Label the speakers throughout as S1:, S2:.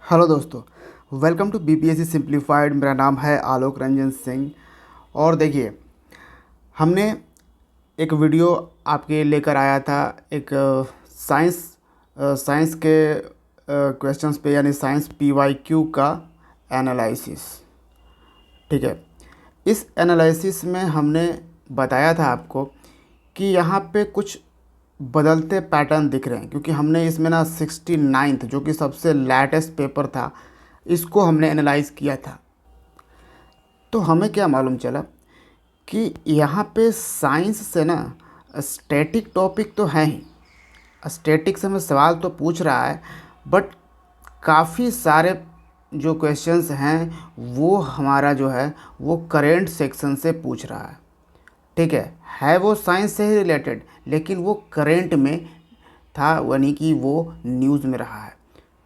S1: Hello दोस्तों, welcome to BPSC simplified. मेरा नाम है आलोक रंजन सिंह। और देखिए, हमने एक वीडियो आपके लेकर आया था एक साइंस साइंस के क्वेश्चंस पे, यानी साइंस पीवाईक्यू का एनालिसिस। ठीक है, इस एनालिसिस में हमने बताया था आपको कि यहाँ पे कुछ बदलते पैटर्न दिख रहे हैं, क्योंकि हमने इसमें ना 69th जो कि सबसे लेटेस्ट पेपर था, इसको हमने एनालाइज किया था। तो हमें क्या मालूम चला कि यहाँ पे साइंस से ना स्टैटिक टॉपिक तो है ही, स्टैटिक से हमें सवाल तो पूछ रहा है, बट काफ़ी सारे जो क्वेश्चंस हैं वो हमारा जो है वो करेंट सेक्शन से पूछ रहा है। ठीक है वो साइंस से ही रिलेटेड, लेकिन वो करेंट में था, यानी कि वो न्यूज़ में रहा है।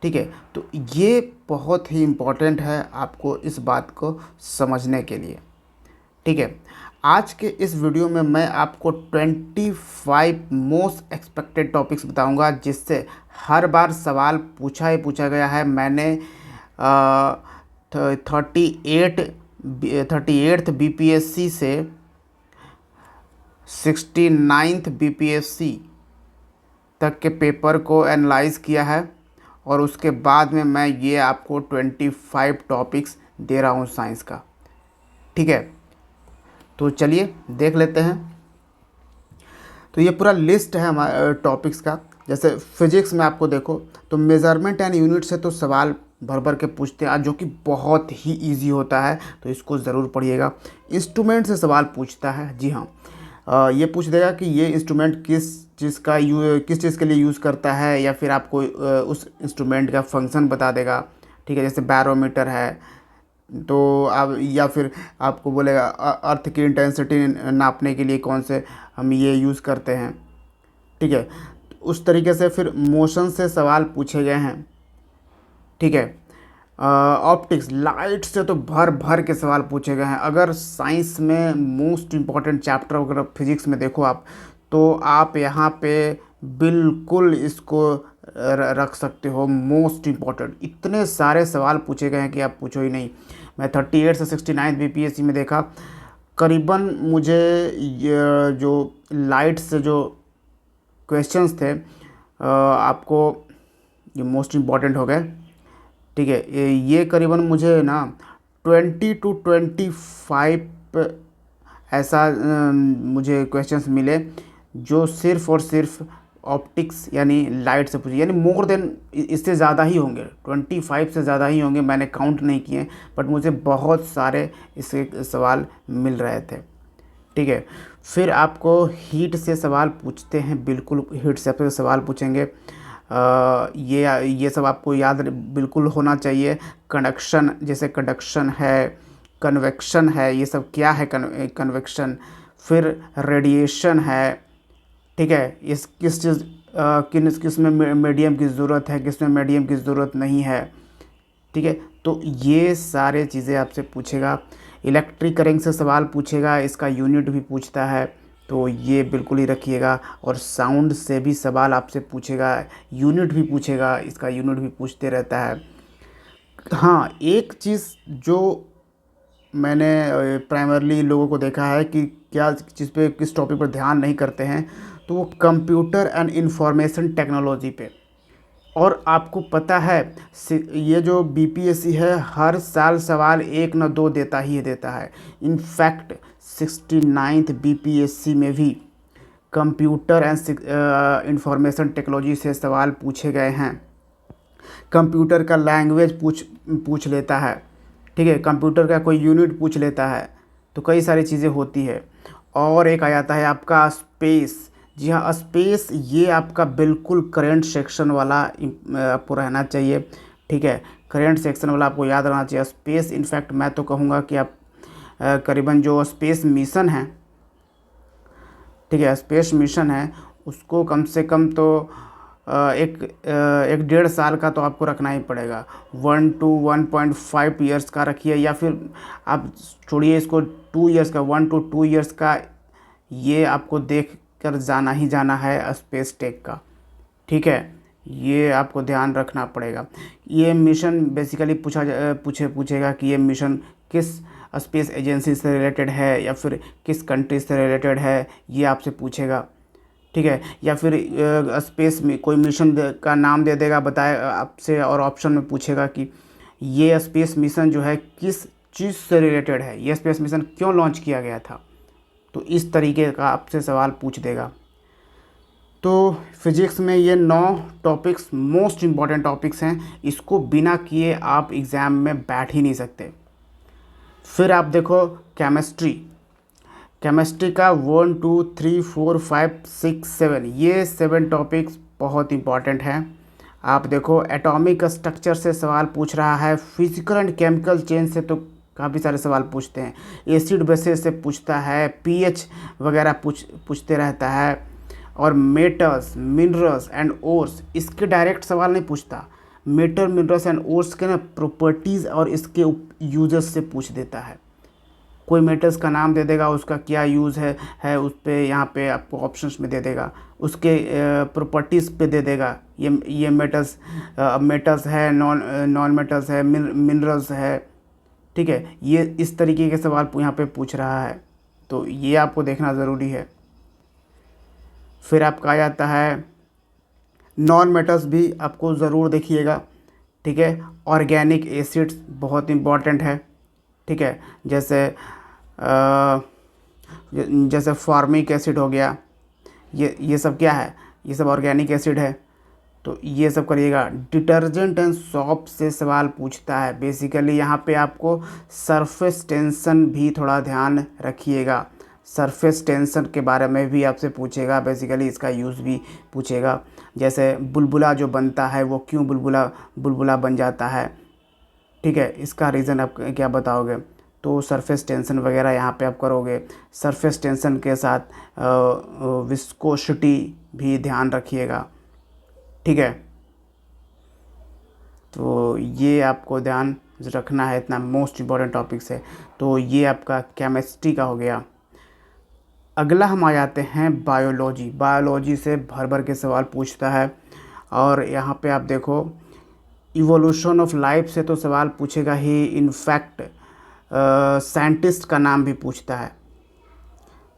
S1: ठीक है, तो ये बहुत ही इम्पोर्टेंट है आपको इस बात को समझने के लिए। ठीक है, आज के इस वीडियो में मैं आपको 25 मोस्ट एक्सपेक्टेड टॉपिक्स बताऊंगा, जिससे हर बार सवाल पूछा ही पूछा गया है। मैंने 38th बीपीएससी से 69th बीपीएससी तक के पेपर को एनालाइज किया है, और उसके बाद में मैं ये आपको 25 टॉपिक्स दे रहा हूँ साइंस का। ठीक है, तो चलिए देख लेते हैं। तो ये पूरा लिस्ट है हमारे टॉपिक्स का। जैसे फिजिक्स में आपको देखो तो मेज़रमेंट एंड यूनिट से तो सवाल भर भर के पूछते हैं, जो कि बहुत ही इजी होता है, तो इसको ज़रूर पढ़िएगा। इंस्ट्रूमेंट से सवाल पूछता है, जी हाँ। ये पूछ देगा कि ये इंस्ट्रूमेंट किस चीज़ के लिए यूज़ करता है, या फिर आपको उस इंस्ट्रूमेंट का फंक्शन बता देगा। ठीक है, जैसे बैरोमीटर है, तो आप या फिर आपको बोलेगा अर्थ की इंटेंसिटी नापने के लिए कौन से हम ये यूज़ करते हैं। ठीक है, उस तरीके से फिर मोशन से सवाल पूछे गए हैं। ठीक है, ऑप्टिक्स, लाइट से तो भर भर के सवाल पूछे गए हैं। अगर साइंस में मोस्ट इम्पॉर्टेंट चैप्टर अगर फिजिक्स में देखो आप, तो आप यहाँ पे बिल्कुल इसको रख सकते हो मोस्ट इम्पॉर्टेंट। इतने सारे सवाल पूछे गए हैं कि आप पूछो ही नहीं। मैं 38 से 69 बीपीएससी में देखा, करीबन मुझे ये जो लाइट से जो क्वेश्चंस थे, आपको ये मोस्ट इम्पॉर्टेंट हो गए। ठीक है, ये करीबन मुझे ना 20 to 25 ऐसा मुझे क्वेश्चंस मिले, जो सिर्फ़ और सिर्फ ऑप्टिक्स यानी लाइट से पूछे, यानी मोर देन इससे ज़्यादा ही होंगे, 25 से ज़्यादा ही होंगे। मैंने काउंट नहीं किए, बट मुझे बहुत सारे इसके सवाल मिल रहे थे। ठीक है, फिर आपको हीट से सवाल पूछते हैं, बिल्कुल हीट से आपसे सवाल पूछेंगे। ये सब आपको याद बिल्कुल होना चाहिए। कंडक्शन, जैसे कंडक्शन है, कन्वेक्शन है, ये सब क्या है कन्वेक्शन। फिर रेडिएशन है। ठीक है, इस किस में मीडियम की ज़रूरत है, किस में मीडियम की ज़रूरत नहीं है। ठीक है, तो ये सारे चीज़ें आपसे पूछेगा। इलेक्ट्रिक करंट से सवाल पूछेगा, इसका यूनिट भी पूछता है, तो ये बिल्कुल ही रखिएगा। और साउंड से भी सवाल आपसे पूछेगा, यूनिट भी पूछेगा, इसका यूनिट भी पूछते रहता है। हाँ, एक चीज़ जो मैंने प्राइमरली लोगों को देखा है कि क्या चीज़ पे, किस टॉपिक पर ध्यान नहीं करते हैं, तो वो कंप्यूटर एंड इंफॉर्मेशन टेक्नोलॉजी पे। और आपको पता है, ये जो बीपीएससी है हर साल सवाल एक न दो देता ही देता है। इनफैक्ट 69th बीपीएससी में भी कंप्यूटर एंड इंफॉर्मेशन टेक्नोलॉजी से सवाल पूछे गए हैं। कंप्यूटर का लैंग्वेज पूछ लेता है। ठीक है, कंप्यूटर का कोई यूनिट पूछ लेता है, तो कई सारी चीज़ें होती है। और एक आ जाता है आपका स्पेस। जी हाँ, स्पेस ये आपका बिल्कुल करंट सेक्शन वाला आपको रहना चाहिए। ठीक है, करंट सेक्शन वाला आपको याद रहना चाहिए स्पेस। इनफैक्ट मैं तो कहूँगा कि आप करीबन जो स्पेस मिशन है, ठीक है, स्पेस मिशन है, उसको कम से कम तो एक 1.5 साल का तो आपको रखना ही पड़ेगा। 1 to 1.5 ईयर्स का रखिए, या फिर आप छोड़िए इसको 2 ईयर्स का, 1 to 2 ईयर्स का ये आपको देख कर जाना ही जाना है स्पेस टेक का। ठीक है, ये आपको ध्यान रखना पड़ेगा। ये मिशन बेसिकली पूछेगा कि ये मिशन किस स्पेस एजेंसी से रिलेटेड है या फिर किस कंट्री से रिलेटेड है, ये आपसे पूछेगा। ठीक है, या फिर स्पेस में कोई मिशन का नाम दे देगा बताए आपसे, और ऑप्शन में पूछेगा कि ये स्पेस मिशन जो है किस चीज़ से रिलेटेड है, ये स्पेस मिशन क्यों लॉन्च किया गया था। तो इस तरीके का आपसे सवाल पूछ देगा। तो फिजिक्स में ये 9 टॉपिक्स मोस्ट इम्पॉर्टेंट टॉपिक्स हैं, इसको बिना किए आप एग्ज़ाम में बैठ ही नहीं सकते। फिर आप देखो केमिस्ट्री। केमिस्ट्री का 1 2 3 4 5 6 7 ये 7 टॉपिक्स बहुत इंपॉर्टेंट हैं। आप देखो एटॉमिक स्ट्रक्चर से सवाल पूछ रहा है, फिजिकल एंड केमिकल चेंज से तो काफ़ी सारे सवाल पूछते हैं, एसिड बेसिस से पूछता है, पीएच वगैरह पूछते रहता है, और मेटल्स मिनरल्स एंड ओर्स इसके डायरेक्ट सवाल नहीं पूछता। मेटल मिनरल्स एंड ओर्स के ना प्रॉपर्टीज़ और इसके यूजेस से पूछ देता है। कोई मेटल्स का नाम दे देगा, उसका क्या यूज़ है उस पर यहाँ पे आपको ऑप्शंस में दे देगा, उसके प्रॉपर्टीज़ पे दे देगा। ये मेटल्स है, नॉन मेटल्स है, मिनरल्स है। ठीक है, ये इस तरीके के सवाल यहाँ पे पूछ रहा है, तो ये आपको देखना ज़रूरी है। फिर आपका आ जाता है नॉन मेटल्स, भी आपको ज़रूर देखिएगा। ठीक है, ऑर्गेनिक एसिड्स बहुत इम्पॉर्टेंट है। ठीक है, जैसे फॉर्मिक एसिड हो गया, ये सब क्या है, ये सब ऑर्गेनिक एसिड है, तो ये सब करिएगा। डिटर्जेंट एंड सॉप से सवाल पूछता है। बेसिकली यहाँ पे आपको सरफेस टेंशन भी थोड़ा ध्यान रखिएगा, सरफेस टेंशन के बारे में भी आपसे पूछेगा, बेसिकली इसका यूज़ भी पूछेगा। जैसे बुलबुला जो बनता है वो क्यों बुलबुला बन जाता है, ठीक है, इसका रीज़न आप क्या बताओगे। तो सरफेस टेंशन वगैरह यहाँ पे आप करोगे। सरफेस टेंशन के साथ विस्कोसिटी भी ध्यान रखिएगा। ठीक है, तो ये आपको ध्यान रखना है, इतना मोस्ट इम्पॉर्टेंट टॉपिक्स है। तो ये आपका केमिस्ट्री का हो गया। अगला हम आ जाते हैं बायोलॉजी। बायोलॉजी से भर भर के सवाल पूछता है, और यहाँ पे आप देखो इवोल्यूशन ऑफ लाइफ से तो सवाल पूछेगा ही, इनफैक्ट साइंटिस्ट का नाम भी पूछता है।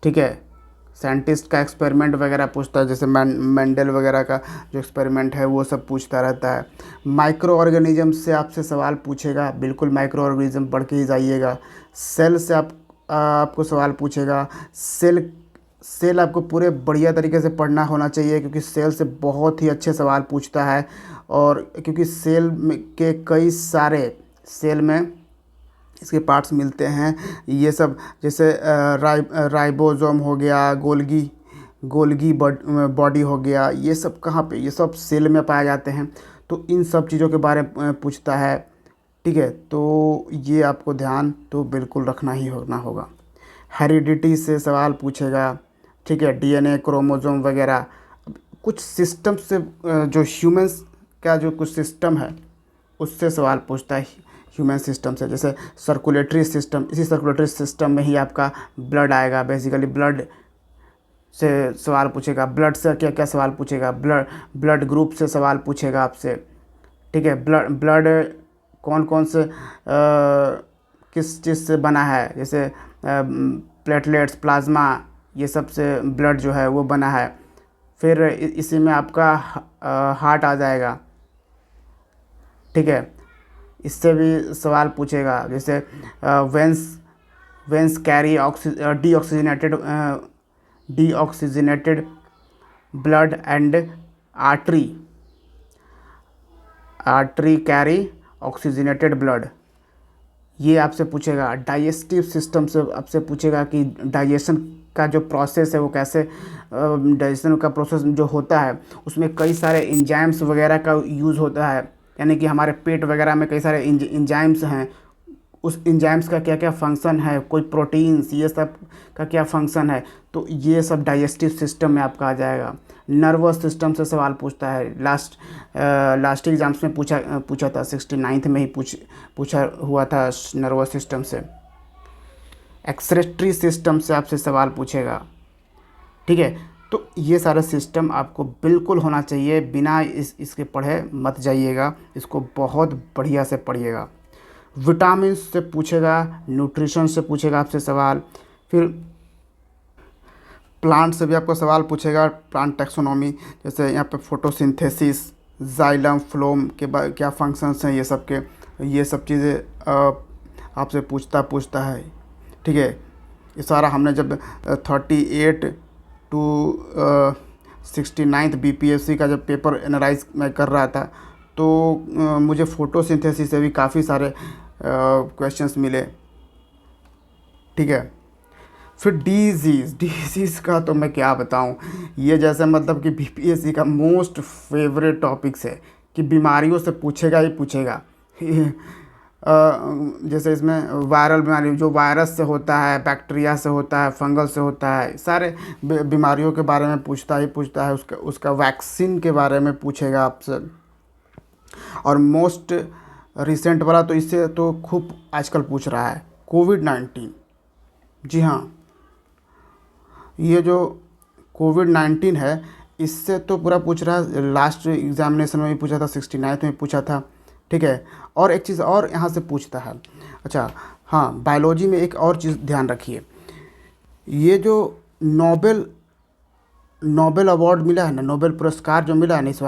S1: ठीक है, साइंटिस्ट का एक्सपेरिमेंट वगैरह पूछता है, जैसे मेंडल वगैरह का जो एक्सपेरिमेंट है वो सब पूछता रहता है। माइक्रो ऑर्गेनिज्म से आपसे सवाल पूछेगा, बिल्कुल माइक्रो ऑर्गेनिज्म पढ़ के ही जाइएगा। सेल से आपको सवाल पूछेगा। सेल आपको पूरे बढ़िया तरीके से पढ़ना होना चाहिए, क्योंकि सेल से बहुत ही अच्छे सवाल पूछता है। और क्योंकि सेल के कई सारे सेल में इसके पार्ट्स मिलते हैं, ये सब जैसे राइबोसोम हो गया, गोल्गी बॉडी हो गया, ये सब कहाँ पे, ये सब सेल में पाए जाते हैं। तो इन सब चीज़ों के बारे में पूछता है। ठीक है, तो ये आपको ध्यान तो बिल्कुल रखना ही होगा। हेरिडिटी से सवाल पूछेगा। ठीक है, डीएनए, क्रोमोसोम वगैरह कुछ सिस्टम से, जो ह्यूमंस का जो कुछ सिस्टम है उससे सवाल पूछता है, ह्यूमन सिस्टम से। जैसे सर्कुलेटरी सिस्टम, इसी सर्कुलेटरी सिस्टम में ही आपका ब्लड आएगा। बेसिकली ब्लड से सवाल पूछेगा। ब्लड से क्या क्या सवाल पूछेगा, ब्लड ग्रुप से सवाल पूछेगा आपसे। ठीक है, ब्लड कौन कौन से किस चीज़ से बना है, जैसे प्लेटलेट्स, प्लाज्मा, ये सब से ब्लड जो है वो बना है। फिर इसी में आपका हार्ट आ जाएगा। ठीक है, इससे भी सवाल पूछेगा, जैसे veins carry deoxygenated blood and artery carry oxygenated blood, ये आपसे पूछेगा। डाइजेस्टिव सिस्टम से आपसे पूछेगा कि डाइजेशन का जो प्रोसेस है वो कैसे, डाइजेशन का प्रोसेस जो होता है उसमें कई सारे एंजाइम्स वगैरह का यूज़ होता है, यानी कि हमारे पेट वगैरह में कई सारे एंजाइम्स हैं, उस एंजाइम्स का क्या क्या फंक्शन है, कोई प्रोटीन्स, ये सब का क्या फंक्शन है, तो ये सब डाइजेस्टिव सिस्टम में आपका आ जाएगा। नर्वस सिस्टम से सवाल पूछता है। लास्ट एग्जाम्स में पूछा था, 69th में ही पूछा हुआ था नर्वस सिस्टम से। एक्सक्रीटरी सिस्टम से आपसे सवाल पूछेगा। ठीक है, तो ये सारा सिस्टम आपको बिल्कुल होना चाहिए, बिना इसके पढ़े मत जाइएगा, इसको बहुत बढ़िया से पढ़िएगा। विटामिन से पूछेगा, न्यूट्रिशन से पूछेगा आपसे सवाल, फिर प्लांट से भी आपको सवाल पूछेगा, प्लांट टैक्सोनॉमी, जैसे यहाँ पे फोटोसिंथेसिस, जाइलम, फ्लोम के क्या फंक्शंस हैं, ये सब चीज़ें आपसे पूछता है। ठीक है, ये सारा हमने जब 38 टू 69 BPSC का जब पेपर एनालाइज मैं कर रहा था, तो मुझे फोटोसिंथेसिस से भी काफ़ी सारे क्वेश्चंस मिले। ठीक है, फिर डिजीज़ का तो मैं क्या बताऊं, ये जैसे मतलब कि BPSC का मोस्ट फेवरेट टॉपिक्स है कि बीमारियों से पूछेगा ही पूछेगा। जैसे इसमें वायरल बीमारी, जो वायरस से होता है, बैक्टीरिया से होता है, फंगल से होता है, सारे बीमारियों के बारे में पूछता है। उसका वैक्सीन के बारे में पूछेगा आपसे। और मोस्ट रिसेंट वाला तो इससे तो खूब आजकल पूछ रहा है, कोविड-19। जी हाँ, ये जो कोविड-19 है, इससे तो पूरा पूछ रहा है। लास्ट एग्जामिनेशन में भी पूछा था, 69th में पूछा था। ठीक है, और एक चीज़ और यहाँ से पूछता है। अच्छा हाँ, बायोलॉजी में एक और चीज़ ध्यान रखिए, ये जो नोबेल अवार्ड मिला है ना, नोबेल पुरस्कार जो मिला है ना इस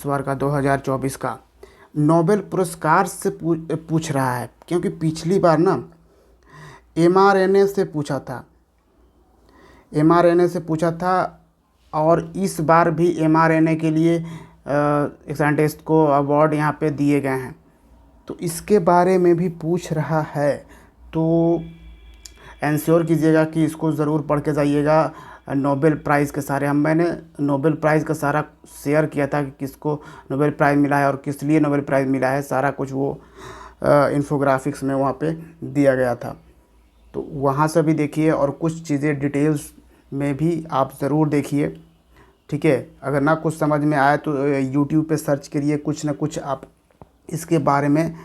S1: बार का 2024 का, नोबेल पुरस्कार से पूछ रहा है। क्योंकि पिछली बार ना mRNA से पूछा था, और इस बार भी mRNA के लिए एक साइंटिस्ट को अवार्ड यहाँ पे दिए गए हैं, तो इसके बारे में भी पूछ रहा है। तो इंश्योर कीजिएगा कि इसको ज़रूर पढ़ के जाइएगा। नोबेल प्राइज़ के सारे मैंने नोबेल प्राइज़ का सारा शेयर किया था कि किसको नोबेल प्राइज़ मिला है और किस लिए नोबेल प्राइज़ मिला है, सारा कुछ वो इन्फोग्राफिक्स में वहाँ पे दिया गया था। तो वहाँ से भी देखिए, और कुछ चीज़ें डिटेल्स में भी आप ज़रूर देखिए। ठीक है, अगर ना कुछ समझ में आए तो यूट्यूब पे सर्च करिए, कुछ ना कुछ आप इसके बारे में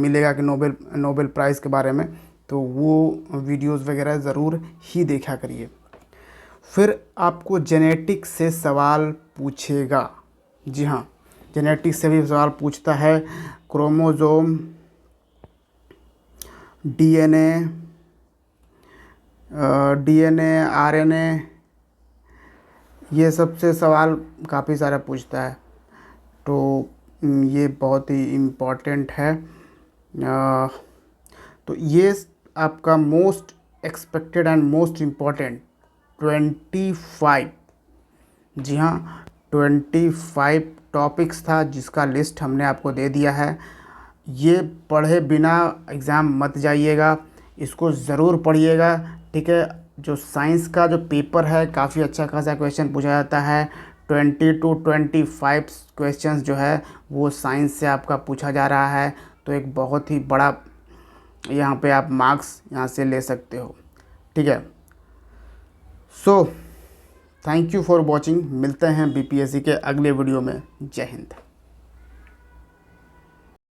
S1: मिलेगा कि नोबेल प्राइज़ के बारे में, तो वो वीडियोस वगैरह ज़रूर ही देखा करिए। फिर आपको जेनेटिक्स से सवाल पूछेगा। जी हाँ, जेनेटिक्स से भी सवाल पूछता है। क्रोमोसोम, डीएनए, आरएनए, ये सब से सवाल काफ़ी सारा पूछता है। तो ये बहुत ही इम्पॉर्टेंट है। तो ये आपका most expected and most important 25, जी हाँ 25 टॉपिक्स था, जिसका लिस्ट हमने आपको दे दिया है। ये पढ़े बिना एग्ज़ाम मत जाइएगा, इसको ज़रूर पढ़िएगा। ठीक है, जो साइंस का जो पेपर है, काफ़ी अच्छा खासा क्वेश्चन पूछा जाता है। 20 to 25 क्वेश्चंस जो है वो साइंस से आपका पूछा जा रहा है। तो एक बहुत ही बड़ा यहाँ पे आप मार्क्स यहाँ से ले सकते हो। ठीक है, so thank you for watching. मिलते हैं BPSC के अगले वीडियो में। जय हिंद।